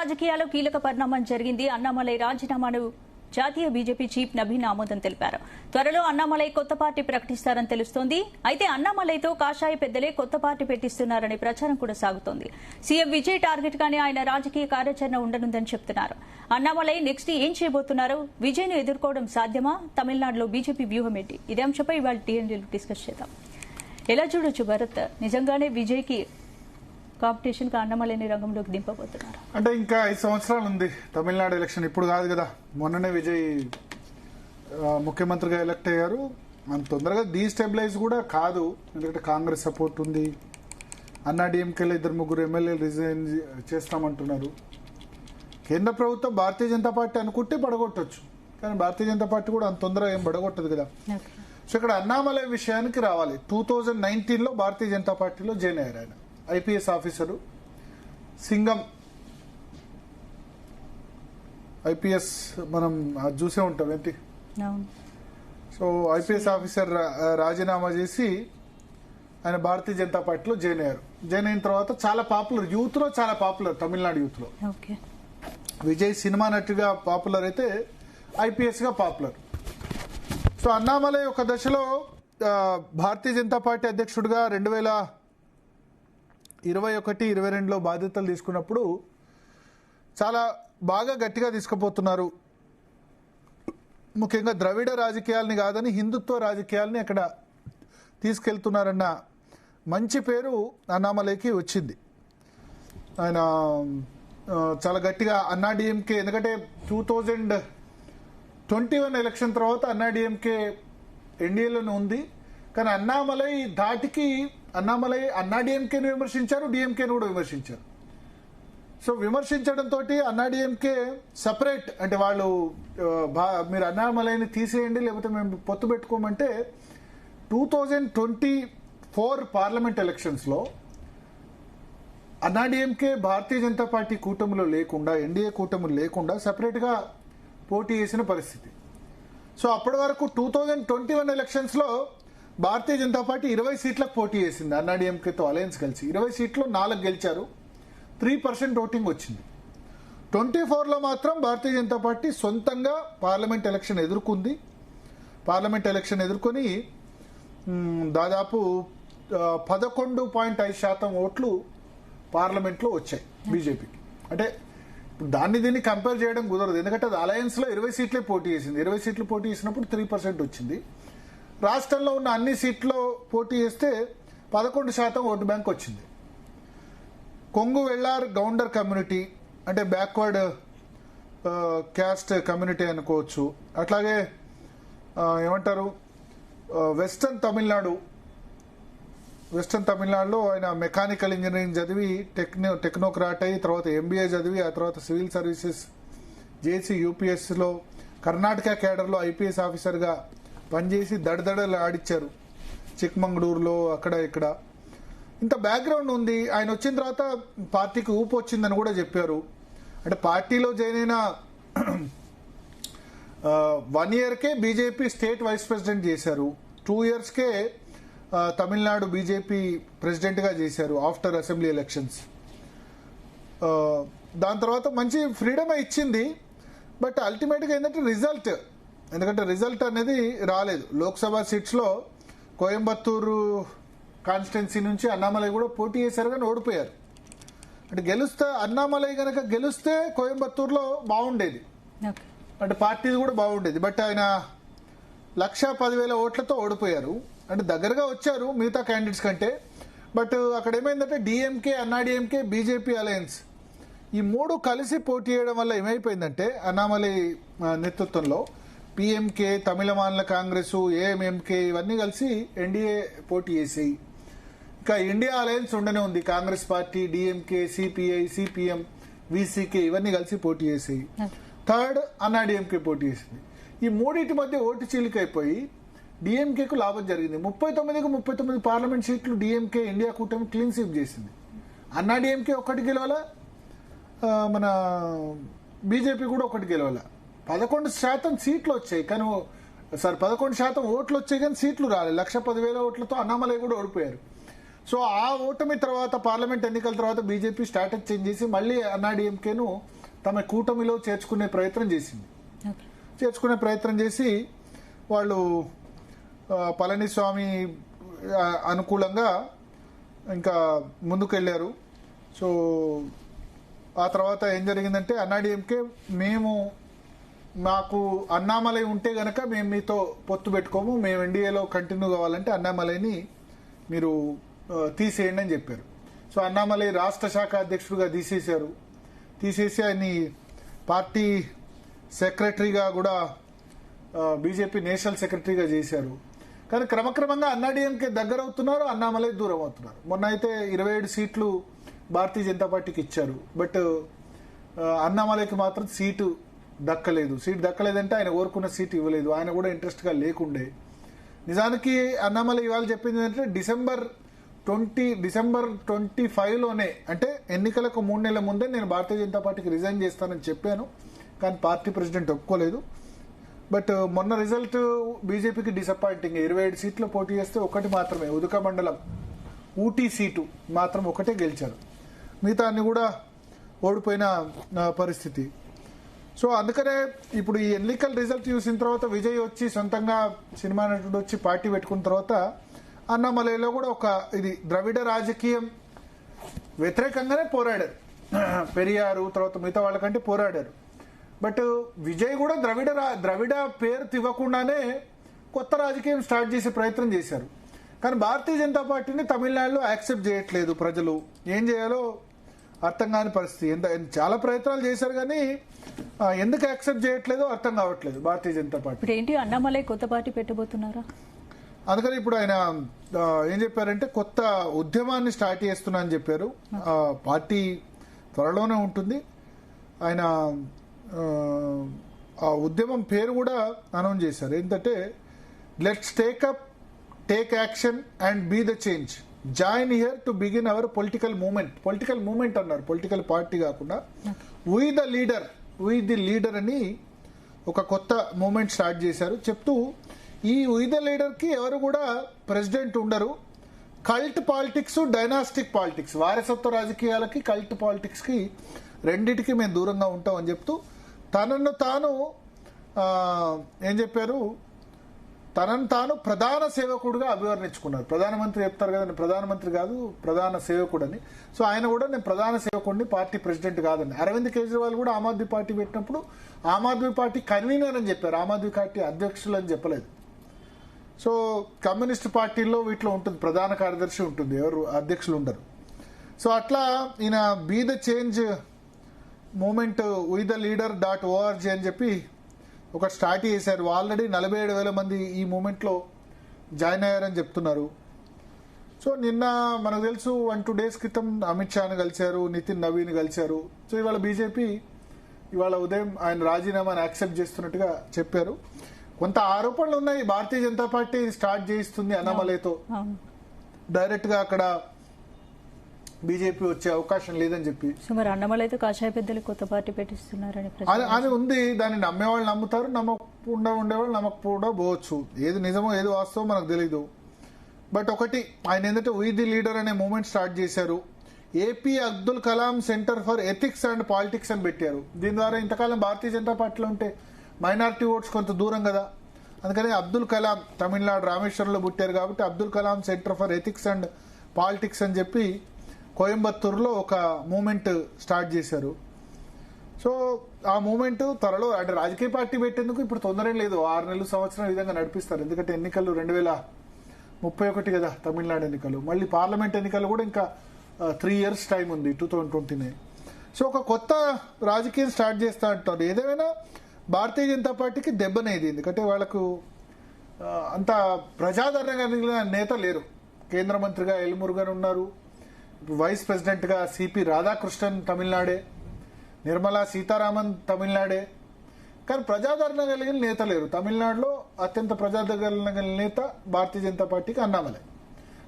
రాజకీయాల్లో కీలక పరిణామం జరిగింది. అన్నామలై రాజీనామాను జాతీయ బీజేపీ చీఫ్ నబీన్ ఆమోదం తెలిపారు. త్వరలో అన్నామలై కొత్త పార్టీ ప్రకటిస్తారని తెలుస్తోంది. అయితే అన్నామలైతో కాషాయ పెద్దలే కొత్త పార్టీ పెట్టిస్తున్నారనే ప్రచారం కూడా సాగుతోంది. సీఎం విజయ్ టార్గెట్ గానే ఆయన రాజకీయ కార్యాచరణ ఉండనుందని చెప్తున్నారు. అన్నామలై నెక్స్ట్ ఏం చేయబోతున్నారు? విజయ్ ను ఎదుర్కోవడం సాధ్యమా? తమిళనాడులో బీజేపీ వ్యూహం ఏంటి? ఇదే అంశంపై ఇవాళ టీఎన్డీలో డిస్కస్ చేద్దాం. ఎలా చూడొచ్చు భరత్? నిజంగానే విజయ్ కి కాంపిటీషన్ అన్నమలైని రంగంలోకి దింపబోతున్నారు అంటే ఇంకా 5 సంవత్సరాలు ఉంది తమిళనాడు ఎలక్షన్. ఇప్పుడు కాదు కదా, మొన్ననే విజయ్ ముఖ్యమంత్రిగా ఎలక్ట్ అయ్యారు. అంత తొందరగా డీస్టెబిలైజ్ కూడా కాదు, ఎందుకంటే కాంగ్రెస్ సపోర్ట్ ఉంది. అన్నా డిఎంకేలో 2-3 ఎమ్మెల్యేలు రిజైన్ చేస్తామంటున్నారు. కేంద్ర ప్రభుత్వం భారతీయ జనతా పార్టీ అనుకుంటే పడగొట్టచ్చు, కానీ భారతీయ జనతా పార్టీ కూడా అంత తొందరగా ఏం పడగొట్టదు కదా. సో ఇక్కడ అన్నామలై విషయానికి రావాలి. 2019లో భారతీయ జనతా పార్టీలో జాయిన్ అయ్యారు. ఆయన ఐపీఎస్ ఆఫీసరు, సింగం ఐపీఎస్ మనం చూసే ఉంటాం ఏంటి. సో ఐపీఎస్ ఆఫీసర్ రాజీనామా చేసి ఆయన భారతీయ జనతా పార్టీలో జాయిన్ అయ్యారు. జాయిన్ అయిన తర్వాత చాలా పాపులర్, యూత్ లో చాలా పాపులర్, తమిళనాడు యూత్ లో. విజయ్ సినిమా నటుగా పాపులర్ అయితే ఐపీఎస్ గా పాపులర్. సో అన్నామలై ఒక దశలో భారతీయ జనతా పార్టీ అధ్యక్షుడిగా 2021-22లో బాధ్యతలు తీసుకున్నప్పుడు చాలా బాగా గట్టిగా తీసుకుపోతున్నారు. ముఖ్యంగా ద్రవిడ రాజకీయాలని కాదని హిందుత్వ రాజకీయాలని అక్కడ తీసుకెళ్తున్నారన్న మంచి పేరు అన్నామలైకి వచ్చింది. ఆయన చాలా గట్టిగా అన్నా డిఎంకే, ఎందుకంటే 2021 ఎలక్షన్ తర్వాత అన్నా డిఎంకే ఎన్డీఏలోనే ఉంది. కానీ అన్నామలై ధాటికి అన్నా డిఎంకేని విమర్శించారు, డిఎంకేని కూడా విమర్శించారు. సో విమర్శించడంతో అన్నా డిఎంకే సపరేట్, అంటే వాళ్ళు మీరు అన్నామలైని తీసేయండి లేకపోతే మేము పొత్తు పెట్టుకోమంటే 2024 పార్లమెంట్ ఎలక్షన్స్ లో అన్నా డిఎంకే భారతీయ జనతా పార్టీ కూటమిలో లేకుండా, ఎన్డీఏ కూటమిలో లేకుండా సపరేట్ గా పోటీ చేసిన పరిస్థితి. సో అప్పటి వరకు 2021 ఎలక్షన్స్ లో భారతీయ జనతా పార్టీ 20 సీట్లకు పోటీ చేసింది. అన్నా డిఎంకేతో అలయన్స్ కలిసి 20 సీట్లో 4 గెలిచారు, 3% ఓటింగ్ వచ్చింది. 24లో మాత్రం భారతీయ జనతా పార్టీ సొంతంగా పార్లమెంట్ ఎలక్షన్ ఎదుర్కొంది. పార్లమెంట్ ఎలక్షన్ ఎదుర్కొని దాదాపు 11.5% ఓట్లు పార్లమెంట్లో వచ్చాయి బీజేపీకి. అంటే దాన్ని దీన్ని కంపేర్ చేయడం కుదరదు, ఎందుకంటే అది అలయన్స్ లో 20 సీట్లే పోటీ చేసింది. 20 సీట్లు పోటీ చేసినప్పుడు 3% వచ్చింది. రాష్ట్రంలో ఉన్న అన్ని సీట్లో పోటీ చేస్తే 11% ఓటు బ్యాంక్ వచ్చింది. కొంగు వెళ్లార్ గౌండర్ కమ్యూనిటీ, అంటే బ్యాక్వర్డ్ క్యాస్ట్ కమ్యూనిటీ అనుకోవచ్చు. అట్లాగే ఏమంటారు, వెస్టర్న్ తమిళనాడులో ఆయన మెకానికల్ ఇంజనీరింగ్ చదివి టెక్నోక్రాట్ అయ్యి తర్వాత ఎంబీఏ చదివి ఆ తర్వాత సివిల్ సర్వీసెస్ చేసి యూపీఎస్లో కర్ణాటక కేడర్లో ఐపీఎస్ ఆఫీసర్గా పనిచేసి దడదడలు ఆడిచ్చారు చిక్మంగళూరులో అక్కడ ఇక్కడ. ఇంత బ్యాక్గ్రౌండ్ ఉంది. ఆయన వచ్చిన తర్వాత పార్టీకి ఊపు వచ్చిందని కూడా చెప్పారు. అంటే పార్టీలో జాయిన్ అయిన 1 ఇయర్కే బీజేపీ స్టేట్ వైస్ ప్రెసిడెంట్ చేశారు. 2 ఇయర్స్కే తమిళనాడు బీజేపీ ప్రెసిడెంట్ గా చేశారు ఆఫ్టర్ అసెంబ్లీ ఎలక్షన్స్. దాని తర్వాత మంచి ఫ్రీడమ్ ఇచ్చింది. బట్ అల్టిమేట్ గా ఏంటంటే రిజల్ట్ అనేది రాలేదు. లోక్సభ సీట్స్ లో కోయంబత్తూరు కాన్స్టిట్యున్సీ నుంచి అన్నామలై కూడా పోటీ చేశారు కానీ ఓడిపోయారు. అంటే అన్నామలై గనక గెలిస్తే కోయంబత్తూరులో బాగుండేది, అంటే పార్టీ కూడా బాగుండేది. బట్ ఆయన 1,10,000 ఓట్లతో ఓడిపోయారు. అంటే దగ్గరగా వచ్చారు మిగతా క్యాండిడేట్స్ కంటే. బట్ అక్కడ ఏమైందంటే డిఎంకే, అన్నా డిఎంకే, బీజేపీ అలయన్స్ ఈ 3 కలిసి పోటీ చేయడం వల్ల ఏమైపోయిందంటే అన్నామలై నేతృత్వంలో పిఎంకే, తమిళ మానిల కాంగ్రెస్, ఏఎంఎంకే ఇవన్నీ కలిసి ఎన్డీఏ పోటీ చేసాయి. ఇంకా ఇండియా అలయన్స్ ఉండనే ఉంది. Congress party, DMK, CPI, CPM, VCK ఇవన్నీ కలిసి పోటీ చేసాయి. థర్డ్ అన్నా డిఎంకే పోటీ చేసింది. ఈ మూడింటి మధ్య ఓటు చీలికైపోయి డిఎంకేకు లాభం జరిగింది. 39 పార్లమెంట్ సీట్లు డిఎంకే ఇండియా కూటమి క్లీన్ స్వీప్ చేసింది. అన్నా డిఎంకే 1 గెలవాల, మన బీజేపీ కూడా 1 గెలవాల. 11% సీట్లు వచ్చాయి కానీ 11% ఓట్లు వచ్చాయి కానీ సీట్లు రాలేదు. 1,10,000 ఓట్లతో అన్నామలై కూడా ఓడిపోయారు. సో ఆ ఓటమి తర్వాత పార్లమెంట్ ఎన్నికల తర్వాత బీజేపీ స్ట్రాటజీ చేంజ్ చేసి మళ్ళీ అన్నా డిఎంకేను తమ కూటమిలో చేర్చుకునే ప్రయత్నం చేసింది. చేర్చుకునే ప్రయత్నం చేసి వాళ్ళు పళనిస్వామి అనుకూలంగా ఇంకా ముందుకెళ్ళారు. సో ఆ తర్వాత ఏం జరిగిందంటే అన్నాడీఎంకే మాకు అన్నామలై ఉంటే గనక మేము మీతో పొత్తు పెట్టుకోము, మేము ఎన్డీఏలో కంటిన్యూ కావాలంటే అన్నామలైని మీరు తీసేయండి అని చెప్పారు. సో అన్నామలై రాష్ట్ర శాఖ అధ్యక్షుడిగా తీసేసి ఆయన్ని పార్టీ సెక్రటరీగా కూడా బీజేపీ నేషనల్ సెక్రటరీగా చేశారు. కానీ క్రమక్రమంగా అన్నాడీఎంకే దగ్గర అవుతున్నారు, అన్నామలై దూరం అవుతున్నారు. మొన్న అయితే 27 సీట్లు భారతీయ జనతా పార్టీకి ఇచ్చారు. బట్ అన్నామలైకి మాత్రం సీటు దక్కలేదంటే ఆయన కోరుకున్న సీటు ఇవ్వలేదు. ఆయన కూడా ఇంట్రెస్ట్గా లేకుండే. నిజానికి అన్నామలై ఇవాళ చెప్పింది ఏంటంటే డిసెంబర్ 25లోనే, అంటే ఎన్నికలకు 3 నెలల ముందే నేను భారతీయ జనతా పార్టీకి రిజైన్ చేస్తానని చెప్పాను. కానీ పార్టీ ప్రెసిడెంట్ ఒప్పుకోలేదు. బట్ మొన్న రిజల్ట్ బీజేపీకి డిసప్పాయింటింగ్. 27 సీట్లు పోటీ చేస్తే ఒకటి మాత్రమే, ఉదక మండలం ఊటీ సీటు మాత్రం ఒకటే గెలిచారు. మిగతా అన్ని కూడా ఓడిపోయిన పరిస్థితి. సో అందుకనే ఇప్పుడు ఈ ఎన్నికల రిజల్ట్ చూసిన తర్వాత విజయ్ వచ్చి సొంతంగా సినిమా నటుడు వచ్చి పార్టీ పెట్టుకున్న తర్వాత అన్నామలైలో కూడా ఒక ఇది ద్రవిడ రాజకీయం వ్యతిరేకంగానే పోరాడారు. పెరియారు తర్వాత మిగతా వాళ్ళకంటే పోరాడారు. బట్ విజయ్ కూడా ద్రవిడ పేరు తివ్వకుండానే కొత్త రాజకీయం స్టార్ట్ చేసే ప్రయత్నం చేశారు. కానీ భారతీయ జనతా పార్టీని తమిళనాడులో యాక్సెప్ట్ చేయట్లేదు ప్రజలు. ఏం చేయాలో అర్థం కాని పరిస్థితి. చాలా ప్రయత్నాలు చేశారు కానీ ఎందుకు యాక్సెప్ట్ చేయట్లేదో అర్థం కావట్లేదు భారతీయ జనతా పార్టీ. ఇప్పుడు ఏంటి అన్నామలై కొత్త పార్టీ పెట్టబోతున్నారా? అందుకని ఇప్పుడు ఆయన ఏం చెప్పారంటే కొత్త ఉద్యమాన్ని స్టార్ట్ చేస్తున్నా అని చెప్పారు. పార్టీ త్వరలోనే ఉంటుంది. ఆయన ఆ ఉద్యమం పేరు కూడా అనౌన్స్ చేశారు. ఏంటంటే let's take action and be the change, join here to begin our political movement అన్నారు. పొలిటికల్ పార్టీ కాకుండా వీ ది లీడర్ అని ఒక కొత్త మూమెంట్ స్టార్ట్ చేశారు. చెప్తూ ఈ వీ ద లీడర్ కి ఎవరు కూడా ప్రెసిడెంట్ ఉండరు. కల్ట్ పాలిటిక్స్, డైనాస్టిక్ పాలిటిక్స్, వారసత్వ రాజకీయాలకి కల్ట్ పాలిటిక్స్ కి రెండిటికి మేము దూరంగా ఉంటాం అని చెప్తూ తనను తాను ఏం చెప్పారు, తనను తాను ప్రధాన సేవకుడుగా అభివర్ణించుకున్నారు. ప్రధానమంత్రి చెప్తారు కదా, నేను ప్రధానమంత్రి కాదు ప్రధాన సేవకుడని. సో ఆయన కూడా నేను ప్రధాన సేవకుడిని, పార్టీ ప్రెసిడెంట్ కాదని. అరవింద్ కేజ్రీవాల్ కూడా ఆమ్ ఆద్మీ పార్టీ పెట్టినప్పుడు ఆమ్ ఆద్మీ పార్టీ కన్వీనర్ అని చెప్పారు, ఆమ్ ఆద్మీ పార్టీ అధ్యక్షులు అని చెప్పలేదు. సో కమ్యూనిస్ట్ పార్టీల్లో వీటిలో ఉంటుంది, ప్రధాన కార్యదర్శి ఉంటుంది, ఎవరు అధ్యక్షులు ఉండరు. సో అట్లా ఈయన be the change moment WeTheLeader.org అని చెప్పి ఒక స్టార్ట్ చేశారు. ఆల్రెడీ 47,000 మంది ఈ మూమెంట్లో జాయిన్ అయ్యారని చెప్తున్నారు. సో నిన్న మనకు తెలుసు 1-2 days క్రితం అమిత్ షాను కలిశారు, నితిన్ నవీన్ కలిశారు. సో ఇవాళ బీజేపీ ఇవాళ ఉదయం ఆయన రాజీనామాను యాక్సెప్ట్ చేస్తున్నట్టుగా చెప్పారు. కొంత ఆరోపణలు ఉన్నాయి, భారతీయ జనతా పార్టీ స్టార్ట్ చేయిస్తుంది అన్నామలైతో, డైరెక్ట్ గా అక్కడ బీజేపీ వచ్చే అవకాశం లేదని చెప్పి. సో మరి అన్నమలైతో కాషాయ పెద్దలు కొత్త పార్టీ పెట్టిస్తున్నారని అది ఉంది. దాన్ని నమ్మేవాళ్ళు నమ్ముతారు, ఉండేవాళ్ళు నమ్మకపోవడం పోవచ్చు. ఏది నిజమో ఏది వాస్తవం మనకు తెలీదు. బట్ ఒకటి ఆయన ఏంటంటే వీ ది లీడర్ అనే మూవ్మెంట్ స్టార్ట్ చేశారు. AP Abdul Kalam centre for ethics and politics అని పెట్టారు. దీని ద్వారా ఇంతకాలం భారతీయ జనతా పార్టీలో ఉంటే మైనారిటీ ఓట్స్ కొంత దూరం కదా, అందుకని అబ్దుల్ కలాం తమిళనాడు రామేశ్వరంలో పుట్టారు కాబట్టి Abdul Kalam centre for ethics and politics అని చెప్పి కోయంబత్తూరులో ఒక మూమెంట్ స్టార్ట్ చేశారు. సో ఆ మూమెంట్ త్వరలో అంటే రాజకీయ పార్టీ పెట్టేందుకు ఇప్పుడు తొందరేం లేదు, 6 నెలలు సంవత్సరం ఈ విధంగా నడిపిస్తారు. ఎందుకంటే ఎన్నికలు 2031 కదా తమిళనాడు ఎన్నికలు, మళ్ళీ పార్లమెంట్ ఎన్నికలు కూడా ఇంకా 3 years టైం ఉంది, 2029. సో ఒక కొత్త రాజకీయం స్టార్ట్ చేస్తా అంటారు. ఏదేమైనా భారతీయ జనతా పార్టీకి దెబ్బనేది, ఎందుకంటే వాళ్ళకు అంత ప్రజాదరణ కలిగిన నేత లేరు. కేంద్ర మంత్రిగా ఎల్మురుగన్ ఉన్నారు, వైస్ ప్రెసిడెంట్ గా సిపి రాధాకృష్ణన్ తమిళనాడే, నిర్మలా సీతారామన్ తమిళనాడే. కానీ ప్రజాదరణ కలిగిన నేత లేరు. తమిళనాడులో అత్యంత ప్రజాదరణ కలిగిన నేత భారతీయ జనతా పార్టీకి అన్నామలై.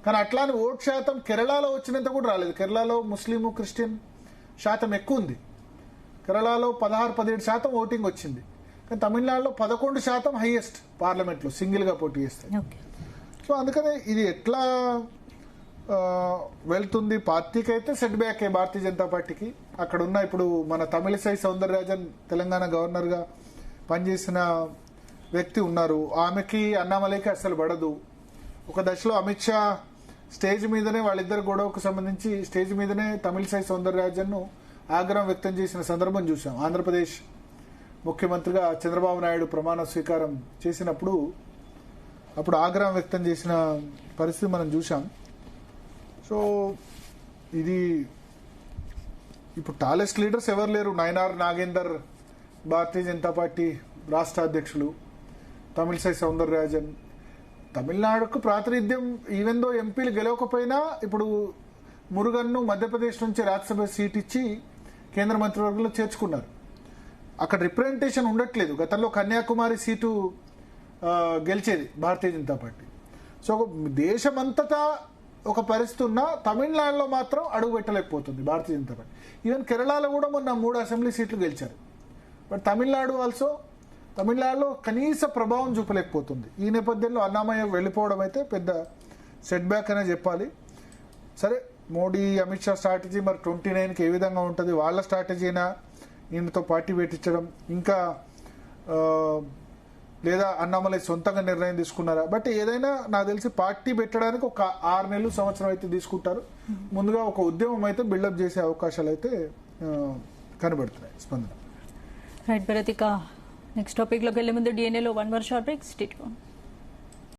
కానీ అట్లానే ఓట్ శాతం కేరళలో వచ్చినంత కూడా రాలేదు. కేరళలో ముస్లిం క్రిస్టియన్ శాతం ఎక్కువ ఉంది. కేరళలో 16-17% ఓటింగ్ వచ్చింది. కానీ తమిళనాడులో 11% హైయెస్ట్ పార్లమెంట్ లో సింగిల్ గా పోటీ చేస్తారు. సో అందుకనే ఇది ఎట్లా వెళ్తుంది పార్టీకి అయితే సెట్ బ్యాక్ భారతీయ జనతా పార్టీకి. అక్కడ ఉన్న ఇప్పుడు మన తమిళిసై సౌందరరాజన్ తెలంగాణ గవర్నర్గా పనిచేసిన వ్యక్తి ఉన్నారు, ఆమెకి అన్నామలైకి అస్సలు పడదు. ఒక దశలో అమిత్ షా స్టేజ్ మీదనే వాళ్ళిద్దరు గొడవకు సంబంధించి స్టేజ్ మీదనే తమిళిసై సౌందరరాజన్ ను ఆగ్రహం వ్యక్తం చేసిన సందర్భం చూసాం. ఆంధ్రప్రదేశ్ ముఖ్యమంత్రిగా చంద్రబాబు నాయుడు ప్రమాణ స్వీకారం చేసినప్పుడు అప్పుడు ఆగ్రహం వ్యక్తం చేసిన పరిస్థితి మనం చూసాం. సో ఇది ఇప్పుడు టాలెస్ట్ లీడర్స్ ఎవరు లేరు. నయనార్ నాగేందర్ భారతీయ జనతా పార్టీ రాష్ట్ర అధ్యక్షులు, తమిళిసై సౌందరరాజన్ తమిళనాడుకు ప్రాతినిధ్యం ఈవెన్ దో ఎంపీలు గెలవకపోయినా ఇప్పుడు మురుగన్ను మధ్యప్రదేశ్ నుంచి రాజ్యసభ సీట్ ఇచ్చి కేంద్ర మంత్రివర్గంలో చేర్చుకున్నారు. అక్కడ రిప్రజెంటేషన్ ఉండట్లేదు. గతంలో కన్యాకుమారి సీటు గెలిచేది భారతీయ జనతా పార్టీ. సో దేశమంతటా ఒక పరిస్థితి ఉన్నా తమిళనాడులో మాత్రం అడుగు పెట్టలేకపోతుంది భారతీయ జనతా పార్టీ. ఈవెన్ కేరళలో కూడా మొన్న 3 అసెంబ్లీ సీట్లు గెలిచారు. బట్ తమిళనాడులో కనీస ప్రభావం చూపలేకపోతుంది. ఈ నేపథ్యంలో అన్నామయ్య వెళ్ళిపోవడం అయితే పెద్ద సెట్ బ్యాక్ అనే చెప్పాలి. సరే, మోడీ అమిత్ షా స్ట్రాటజీ మరి 29కి ఏ విధంగా ఉంటుంది, వాళ్ళ స్ట్రాటజీనా ఈయనతో పార్టీ పెట్టించడం, ఇంకా లేదా అన్నామలై సొంతంగా నిర్ణయం తీసుకున్నారా? బట్ ఏదైనా నాకు తెలిసి పార్టీ పెట్టడానికి ఒక 6 నెలలు సంవత్సరం అయితే తీసుకుంటారు. ముందుగా ఒక ఉద్యమం అయితే బిల్డప్ చేసే అవకాశాలు అయితే కనబడుతున్నాయి. స్పందన రైట్ భరత్, ఇక నెక్స్ట్ టాపిక్ లోకి వెళ్లే ముందు DNA లో 1 వర్ షార్ట్ బ్రేక్. Stay tuned.